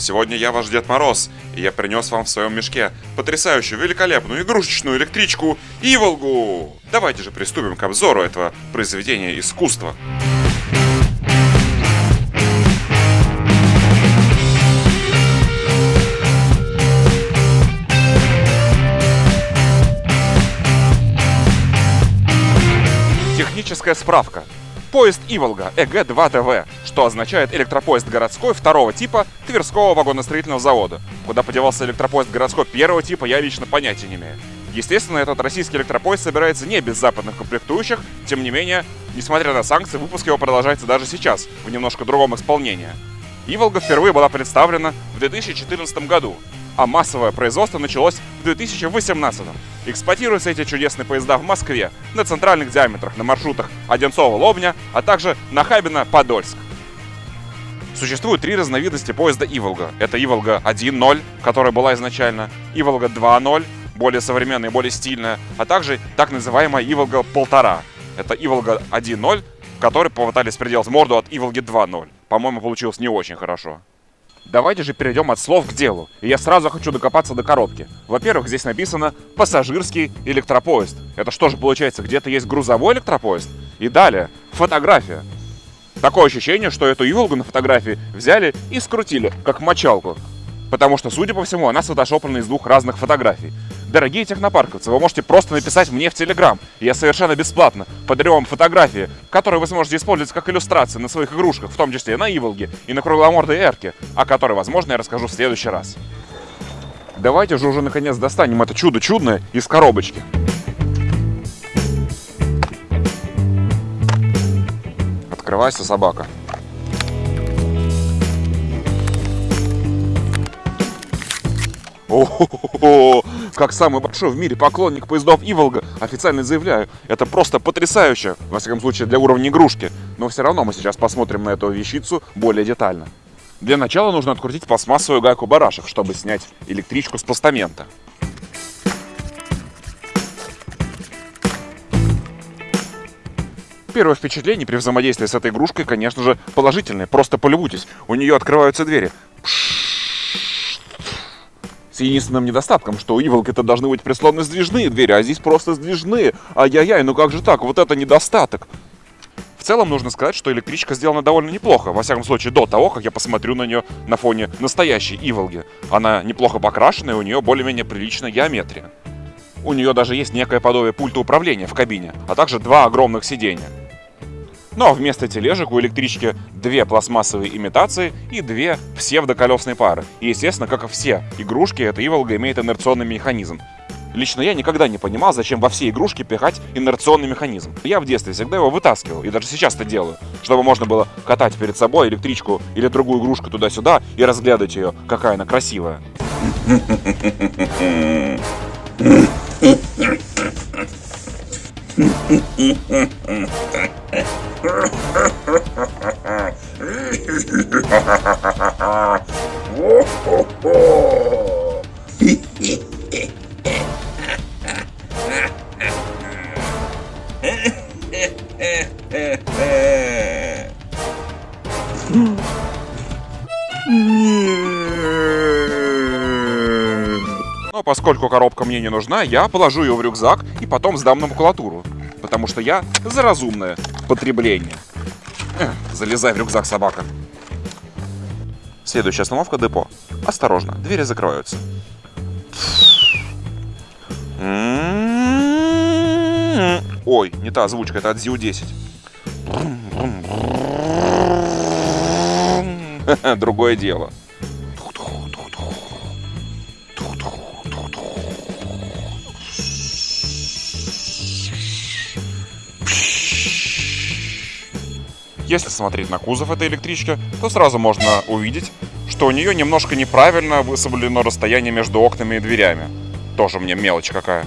Сегодня я ваш Дед Мороз, и я принес вам в своем мешке потрясающую, великолепную игрушечную электричку Иволгу. Давайте же приступим к обзору этого произведения искусства. Техническая справка. Поезд Иволга ЭГ-2ТВ, что означает электропоезд городской второго типа Тверского вагоностроительного завода. Куда подевался электропоезд городской первого типа, я лично понятия не имею. Естественно, этот российский электропоезд собирается не без западных комплектующих, тем не менее, несмотря на санкции, выпуск его продолжается даже сейчас, в немножко другом исполнении. Иволга впервые была представлена в 2014 году, а массовое производство началось в 2018. Эксплуатируются эти чудесные поезда в Москве на центральных диаметрах на маршрутах Одинцово-Лобня, а также Нахабино-Подольск. Существует три разновидности поезда Иволга. Это Иволга 1.0, которая была изначально, Иволга 2.0, более современная и более стильная, а также так называемая Иволга 1.5. Это Иволга 1.0, который попытались приделать морду от Иволги 2.0. По-моему, получилось не очень хорошо. Давайте же перейдем от слов к делу. И я сразу хочу докопаться до коробки. Во-первых, здесь написано «пассажирский электропоезд». Это что же получается, где-то есть грузовой электропоезд? И далее, фотография. Такое ощущение, что эту Иволгу на фотографии взяли и скрутили, как мочалку. Потому что, судя по всему, она сфотошоплена из двух разных фотографий. Дорогие технопарковцы, вы можете просто написать мне в Телеграм, и я совершенно бесплатно подарю вам фотографии, которые вы сможете использовать как иллюстрации на своих игрушках, в том числе на Иволге и на кругломордой Эрке, о которой, возможно, я расскажу в следующий раз. Давайте же уже наконец достанем это чудо чудное из коробочки. Открывайся, собака. О-хо-хо-хо! Как самый большой в мире поклонник поездов Иволга, официально заявляю, это просто потрясающе, во всяком случае для уровня игрушки. Но все равно мы сейчас посмотрим на эту вещицу более детально. Для начала нужно открутить пластмассовую гайку барашек, чтобы снять электричку с постамента. Первое впечатление при взаимодействии с этой игрушкой, конечно же, положительное. Просто полюбуйтесь, у нее открываются двери. С единственным недостатком, что у Иволги-то должны быть прислонны сдвижные двери, а здесь просто сдвижные. Ай-яй-яй, ну как же так? Вот это недостаток. В целом нужно сказать, что электричка сделана довольно неплохо. Во всяком случае, до того, как я посмотрю на нее на фоне настоящей Иволги. Она неплохо покрашена, и у нее более-менее приличная геометрия. У нее даже есть некое подобие пульта управления в кабине, а также два огромных сиденья. Но вместо тележек у электрички две пластмассовые имитации и две псевдоколесные пары. И, естественно, как и все игрушки, эта Иволга имеет инерционный механизм. Лично я никогда не понимал, зачем во все игрушки пихать инерционный механизм. Я в детстве всегда его вытаскивал, и даже сейчас это делаю, чтобы можно было катать перед собой электричку или другую игрушку туда-сюда и разглядывать ее, какая она красивая. Но поскольку коробка мне не нужна, я положу ее в рюкзак и потом сдам на макулатуру. Потому что я за разумное потребление. Залезай в рюкзак, собака. Следующая остановка — депо. Осторожно, двери закрываются. Ой, не та озвучка, это от ЗИУ-10. Другое дело. Если смотреть на кузов этой электрички, то сразу можно увидеть, что у нее немножко неправильно высоблено расстояние между окнами и дверями. Тоже мне мелочь какая.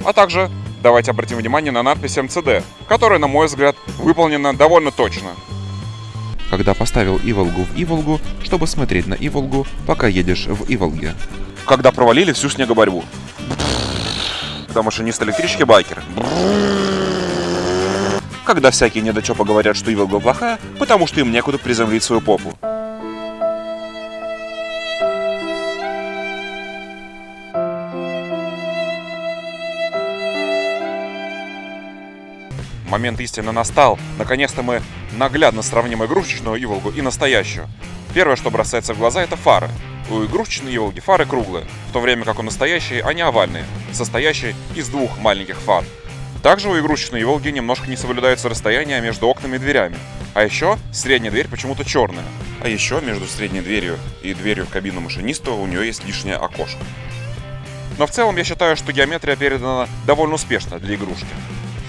А также давайте обратим внимание на надпись МЦД, которая, на мой взгляд, выполнена довольно точно. Когда поставил Иволгу в Иволгу, чтобы смотреть на Иволгу, пока едешь в Иволге. Когда провалили всю снегоборьбу. Когда машинист электрички байкер. Когда всякие недочёпы говорят, что Иволга плохая, потому что им некуда приземлить свою попу. момент истины настал. Наконец-то мы наглядно сравним игрушечную Иволгу и настоящую. Первое, что бросается в глаза, это фары. У игрушечной Иволги фары круглые, в то время как у настоящей они овальные, состоящие из двух маленьких фар. Также у игрушечной Иволги немножко не соблюдается расстояние между окнами и дверями. А еще средняя дверь почему-то черная. А еще между средней дверью и дверью в кабину машиниста у нее есть лишнее окошко. Но в целом я считаю, что геометрия передана довольно успешно для игрушки.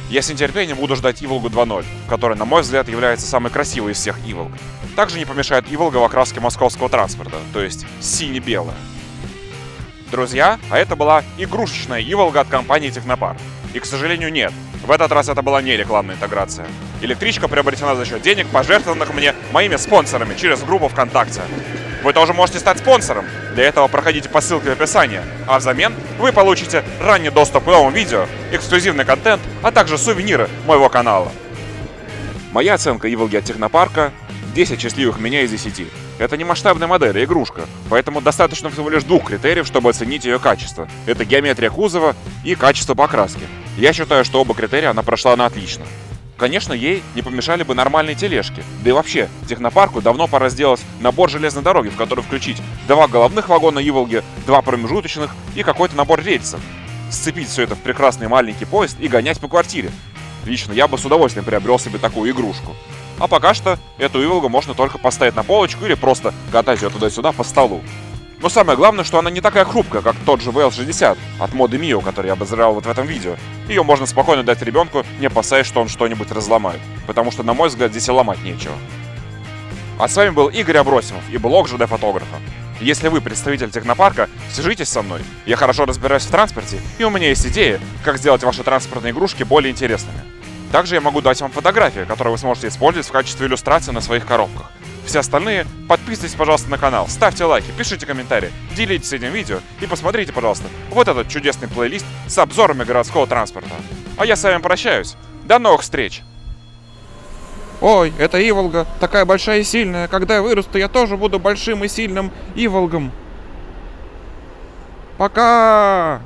Я с нетерпением буду ждать Иволгу 2.0, которая, на мой взгляд, является самой красивой из всех Иволг. Также не помешает Иволга в окраске московского транспорта, то есть сине-белая. Друзья, а это была игрушечная Иволга от компании Технопарк. И, к сожалению, нет. В этот раз это была не рекламная интеграция. Электричка приобретена за счет денег, пожертвованных мне моими спонсорами через группу ВКонтакте. Вы тоже можете стать спонсором. Для этого проходите по ссылке в описании. А взамен вы получите ранний доступ к новым видео, эксклюзивный контент, а также сувениры моего канала. Моя оценка Иволги от Технопарка — 10 счастливых меня из 10. Это не масштабная модель, а игрушка, поэтому достаточно всего лишь двух критериев, чтобы оценить ее качество. Это геометрия кузова и качество покраски. Я считаю, что оба критерия она прошла на отлично. Конечно, ей не помешали бы нормальные тележки. Да и вообще, Технопарку давно пора сделать набор железной дороги, в который включить 2 головных вагона Иволги, 2 промежуточных и какой-то набор рельсов. Сцепить все это в прекрасный маленький поезд и гонять по квартире. Лично я бы с удовольствием приобрел себе такую игрушку. А пока что эту Иволгу можно только поставить на полочку или просто катать ее туда-сюда по столу. Но самое главное, что она не такая хрупкая, как тот же VL60 от моды Mio, который я обозревал вот в этом видео. Ее можно спокойно дать ребенку, не опасаясь, что он что-нибудь разломает. Потому что, на мой взгляд, здесь и ломать нечего. А с вами был Игорь Абросимов и блог ЖД Фотографа. Если вы представитель Технопарка, свяжитесь со мной. Я хорошо разбираюсь в транспорте, и у меня есть идеи, как сделать ваши транспортные игрушки более интересными. Также я могу дать вам фотографии, которые вы сможете использовать в качестве иллюстрации на своих коробках. Все остальные подписывайтесь, пожалуйста, на канал, ставьте лайки, пишите комментарии, делитесь этим видео и посмотрите, пожалуйста, вот этот чудесный плейлист с обзорами городского транспорта. А я с вами прощаюсь. До новых встреч! Ой, это Иволга, такая большая и сильная. Когда я вырасту, я тоже буду большим и сильным Иволгом. Пока!